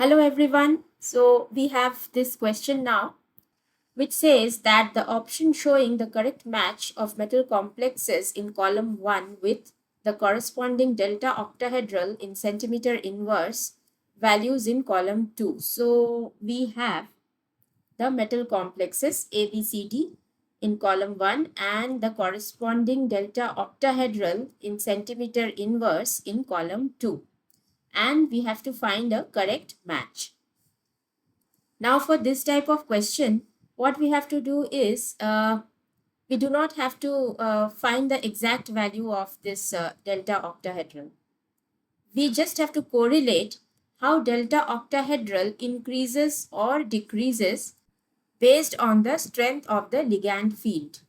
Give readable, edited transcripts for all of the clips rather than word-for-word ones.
Hello everyone. So we have this question now which says that the option showing the correct match of metal complexes in column 1 with the corresponding delta octahedral in centimeter inverse values in column 2. So we have the metal complexes ABCD in column 1 and the corresponding delta octahedral in centimeter inverse in column 2, and we have to find a correct match. Now for this type of question, what we have to do is we do not have to find the exact value of this delta octahedral. We just have to correlate how delta octahedral increases or decreases based on the strength of the ligand field.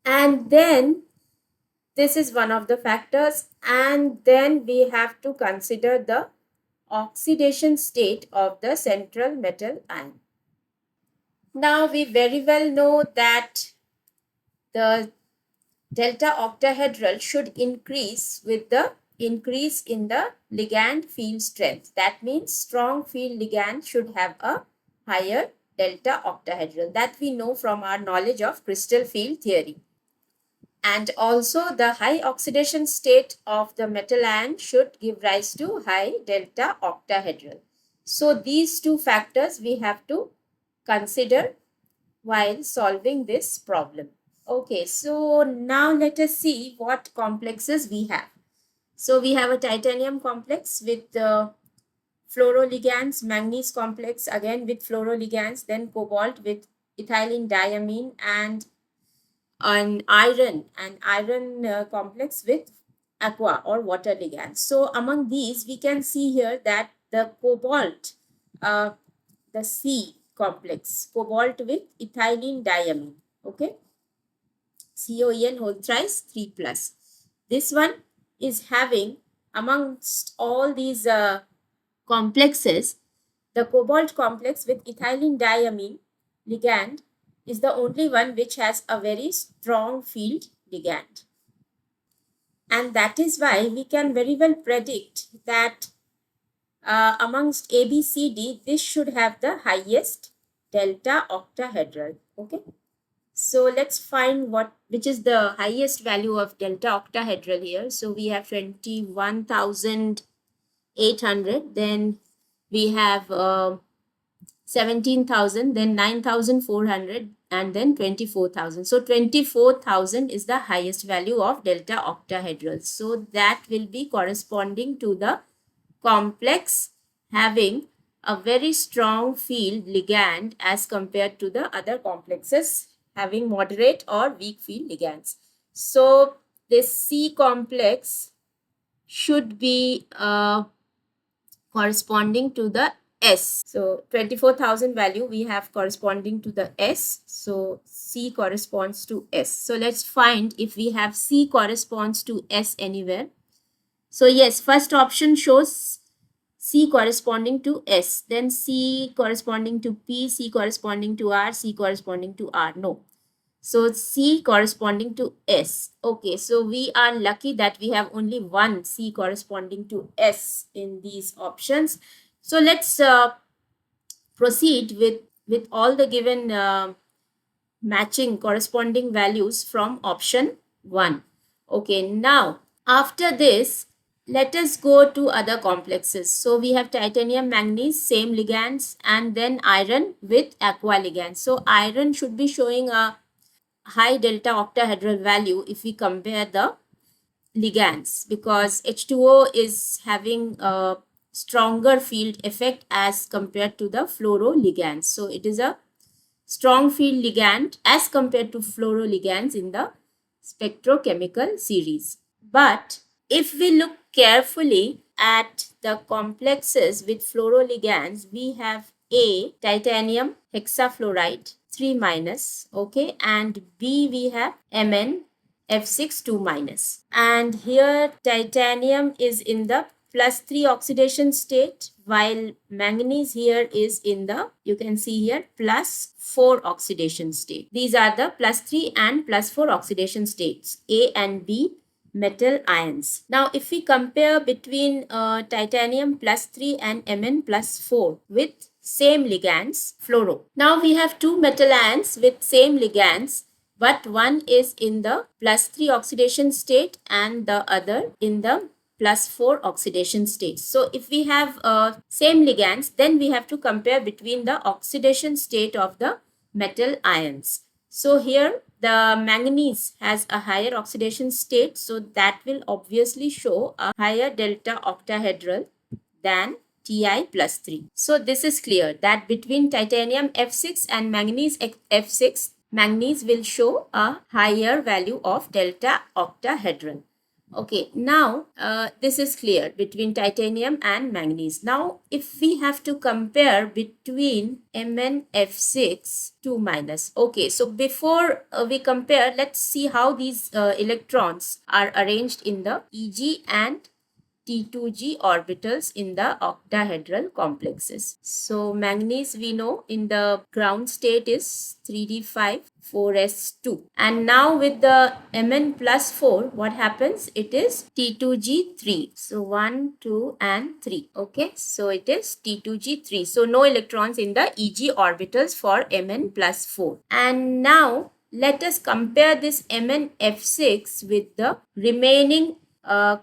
And then this is one of the factors, and then we have to consider the oxidation state of the central metal ion. Now we very well know that the delta octahedral should increase with the increase in the ligand field strength. That means strong field ligand should have a higher delta octahedral. That we know from our knowledge of crystal field theory. And also the high oxidation state of the metal ion should give rise to high delta octahedral. So these two factors we have to consider while solving this problem. Okay, so now let us see what complexes we have. So we have a titanium complex with fluoroligands, manganese complex again with fluoroligands, then cobalt with ethylene diamine, and an iron complex with aqua or water ligands. So among these, we can see here that the cobalt, the C complex, cobalt with ethylene diamine, okay, COEN whole thrice 3 plus. This one is having, amongst all these complexes, the cobalt complex with ethylene diamine ligand is the only one which has a very strong field ligand. And that is why we can very well predict that amongst ABCD, this should have the highest delta octahedral. Okay. So let's find which is the highest value of delta octahedral here. So we have 21,800, then we have 17,000, then 9,400, and then 24,000. So 24,000 is the highest value of delta octahedral. So that will be corresponding to the complex having a very strong field ligand as compared to the other complexes having moderate or weak field ligands. So this C complex should be corresponding to the S. So 24,000 value we have corresponding to the S. So C corresponds to S. So let's find if we have C corresponds to S anywhere. So yes, first option shows C corresponding to S, then C corresponding to P, C corresponding to R, C corresponding to R. No. So C corresponding to S. Okay, so we are lucky that we have only one C corresponding to S in these options. So let's proceed with all the given matching corresponding values from option 1. Okay, now after this, let us go to other complexes. So we have titanium, manganese, same ligands, and then iron with aqua ligands. So iron should be showing a high delta octahedral value if we compare the ligands, because H2O is having a stronger field effect as compared to the fluoroligands. So it is a strong field ligand as compared to fluoroligands in the spectrochemical series. But if we look carefully at the complexes with fluoroligands, we have A, titanium hexafluoride 3 minus, okay, and B, we have Mn F6 2 minus. And here titanium is in the +3 oxidation state, while manganese here is in the, you can see here, +4 oxidation state. These are the +3 and +4 oxidation states, A and B metal ions. Now, if we compare between titanium plus 3 and Mn plus 4 with same ligands, fluoro. Now, we have two metal ions with same ligands, but one is in the plus 3 oxidation state and the other in the plus 4 oxidation state. So, if we have same ligands, then we have to compare between the oxidation state of the metal ions. So, here the manganese has a higher oxidation state, so that will obviously show a higher delta octahedral than Ti plus 3. So this is clear that between titanium F6 and manganese F6, manganese will show a higher value of delta octahedral. Okay, now this is clear between titanium and manganese. Now, if we have to compare between MnF6 2 minus. Okay, so before we compare, let's see how these electrons are arranged in the Eg and T2G orbitals in the octahedral complexes. So manganese we know in the ground state is 3d5 4s2, and now with the Mn plus 4 what happens, it is T2G3. So 1 2 and 3. Okay, so it is T2G3. So no electrons in the Eg orbitals for Mn plus 4. And now let us compare this MnF6 with the remaining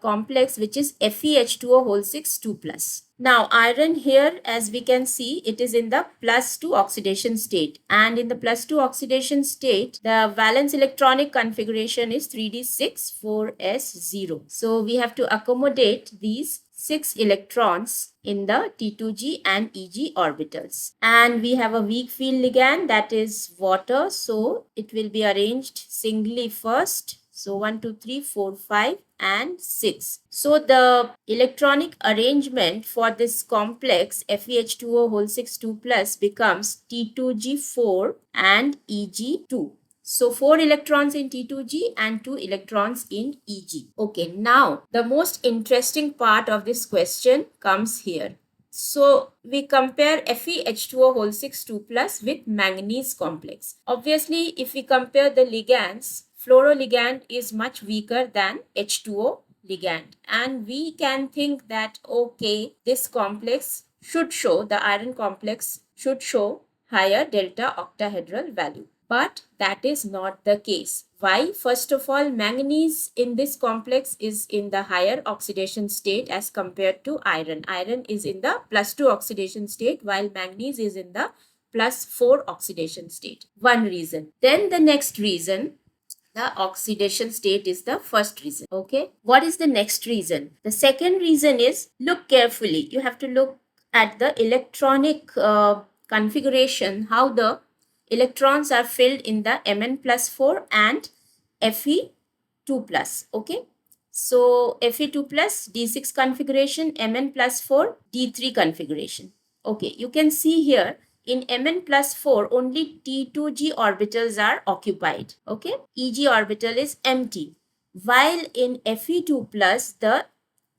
complex, which is FeH2O whole 6 2 plus. Now iron here, as we can see, it is in the plus 2 oxidation state, and in the plus 2 oxidation state the valence electronic configuration is 3d6 4s0. So we have to accommodate these 6 electrons in the T2G and Eg orbitals, and we have a weak field ligand, that is water, so it will be arranged singly first. So 1 2 3 4 5 and 6. So the electronic arrangement for this complex FeH2O whole 6 2 plus becomes T2G4 and Eg2. So 4 electrons in T2G and 2 electrons in Eg. Okay, now the most interesting part of this question comes here. So we compare FeH2O whole 6 2 plus with manganese complex. Obviously, if we compare the ligands, fluoroligand is much weaker than H2O ligand, and we can think that okay, this complex should show, the iron complex should show higher delta octahedral value. But that is not the case. Why? First of all, manganese in this complex is in the higher oxidation state as compared to iron. Iron is in the plus 2 oxidation state, while manganese is in the plus 4 oxidation state. One reason. Then the next reason, the oxidation state is the first reason. Okay. What is the next reason? The second reason is, look carefully. You have to look at the electronic configuration, how the electrons are filled in the Mn plus 4 and Fe2 plus. Okay. So Fe2 plus D6 configuration, Mn plus 4 D3 configuration. Okay. You can see here in Mn plus 4 only T2G orbitals are occupied. Okay. Eg orbital is empty. While in Fe2 plus the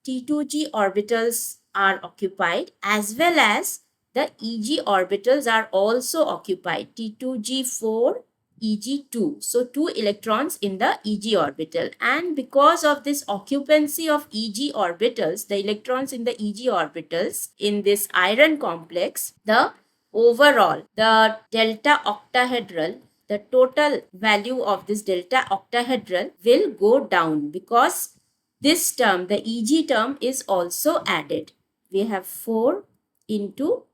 T2G orbitals are occupied, as well as the Eg orbitals are also occupied, T2G4, Eg2. So 2 electrons in the Eg orbital, and because of this occupancy of Eg orbitals, the electrons in the Eg orbitals in this iron complex, the overall, the delta octahedral, the total value of this delta octahedral will go down, because this term, the Eg term, is also added. We have 4 into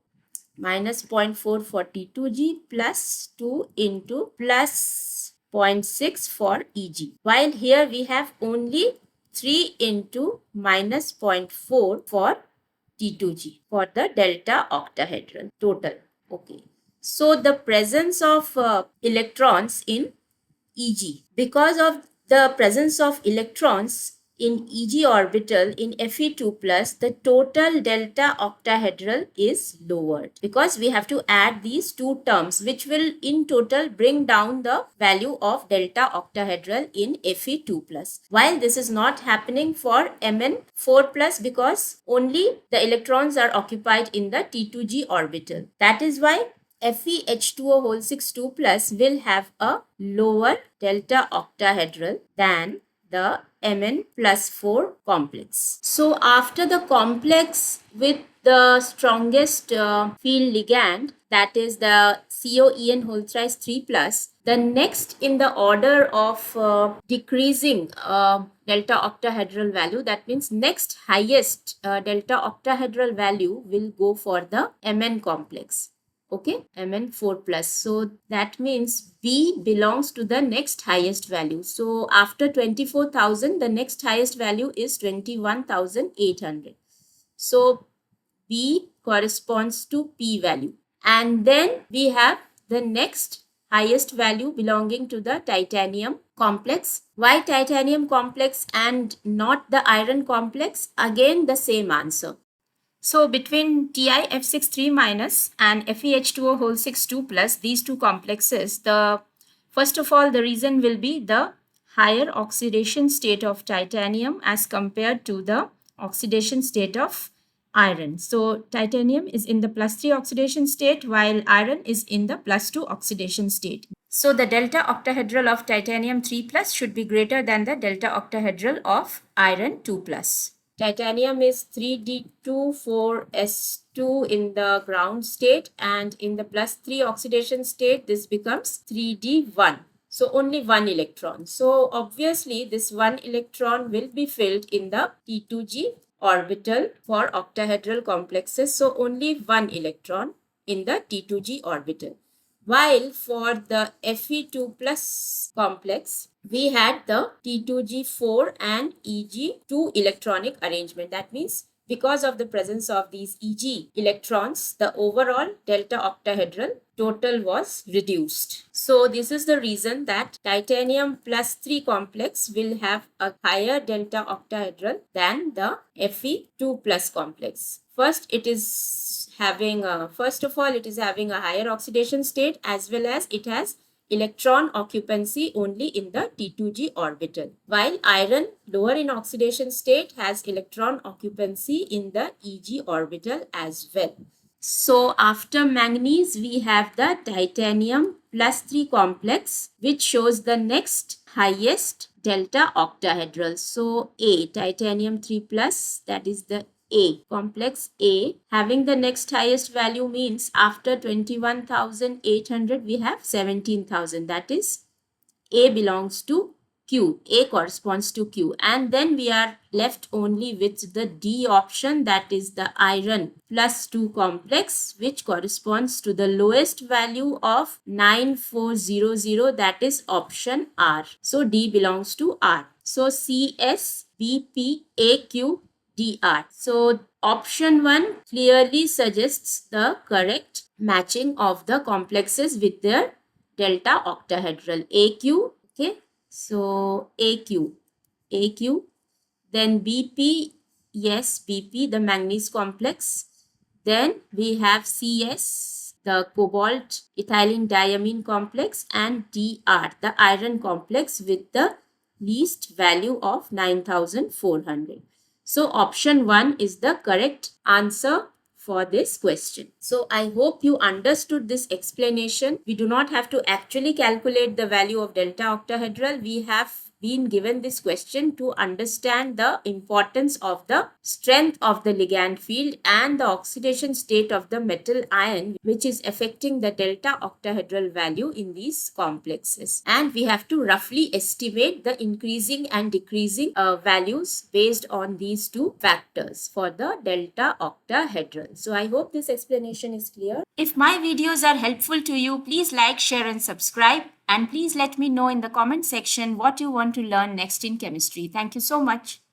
minus 0.442G plus 2 into plus 0.6 for Eg. While here we have only 3 into minus 0.4 for T2G for the delta octahedral total. Okay. So the presence of electrons in Eg, because of the presence of electrons in Eg orbital in Fe2 plus, the total delta octahedral is lowered, because we have to add these two terms, which will in total bring down the value of delta octahedral in Fe2 plus. While this is not happening for Mn4 plus, because only the electrons are occupied in the T2G orbital. That is why FeH2O whole 6 2 plus will have a lower delta octahedral than the Mn+4 complex. So after the complex with the strongest field ligand, that is the COEN whole thrice 3 plus, the next in the order of decreasing delta octahedral value, that means next highest delta octahedral value will go for the Mn complex. Okay, Mn4 plus. So that means B belongs to the next highest value. So after 24,000, the next highest value is 21,800. So B corresponds to P value. And then we have the next highest value belonging to the titanium complex. Why titanium complex and not the iron complex? Again, the same answer. So between TiF6 minus and FeH2O whole 6 2 plus, these two complexes, first of all, the reason will be the higher oxidation state of titanium as compared to the oxidation state of iron. So titanium is in the +3 oxidation state while iron is in the +2 oxidation state. So the delta octahedral of titanium 3 plus should be greater than the delta octahedral of iron 2 plus. Titanium is 3d24s2 in the ground state, and in the +3 oxidation state this becomes 3d1. So only one electron. So obviously this one electron will be filled in the T2g orbital for octahedral complexes. So only one electron in the T2g orbital. While for the Fe2 plus complex, we had the T2G4 and Eg2 electronic arrangement. That means because of the presence of these Eg electrons, the overall delta octahedral total was reduced. So this is the reason that titanium +3 complex will have a higher delta octahedral than the Fe2 plus complex. First of all, it is having a higher oxidation state, as well as it has electron occupancy only in the T2g orbital, while iron, lower in oxidation state, has electron occupancy in the Eg orbital as well. So after manganese, we have the titanium +3 complex, which shows the next highest delta octahedral. So A, titanium 3 plus, that is the A, complex A, having the next highest value means after 21,800 we have 17,000. That is A belongs to Q. A corresponds to Q. And then we are left only with the D option, that is the iron +2 complex, which corresponds to the lowest value of 9400, that is option R. So D belongs to R. So CSBPAQDR. So option 1 clearly suggests the correct matching of the complexes with their delta octahedral. AQ, okay, so AQ, then BP, yes, BP, the manganese complex. Then we have CS, the cobalt ethylene diamine complex, and DR, the iron complex with the least value of 9400. So option 1 is the correct answer for this question. So I hope you understood this explanation. We do not have to actually calculate the value of delta octahedral. We have been given this question to understand the importance of the strength of the ligand field and the oxidation state of the metal ion, which is affecting the delta octahedral value in these complexes. And we have to roughly estimate the increasing and decreasing values based on these two factors for the delta octahedral. So I hope this explanation is clear. If my videos are helpful to you, please like, share and subscribe. And please let me know in the comment section what you want to learn next in chemistry. Thank you so much.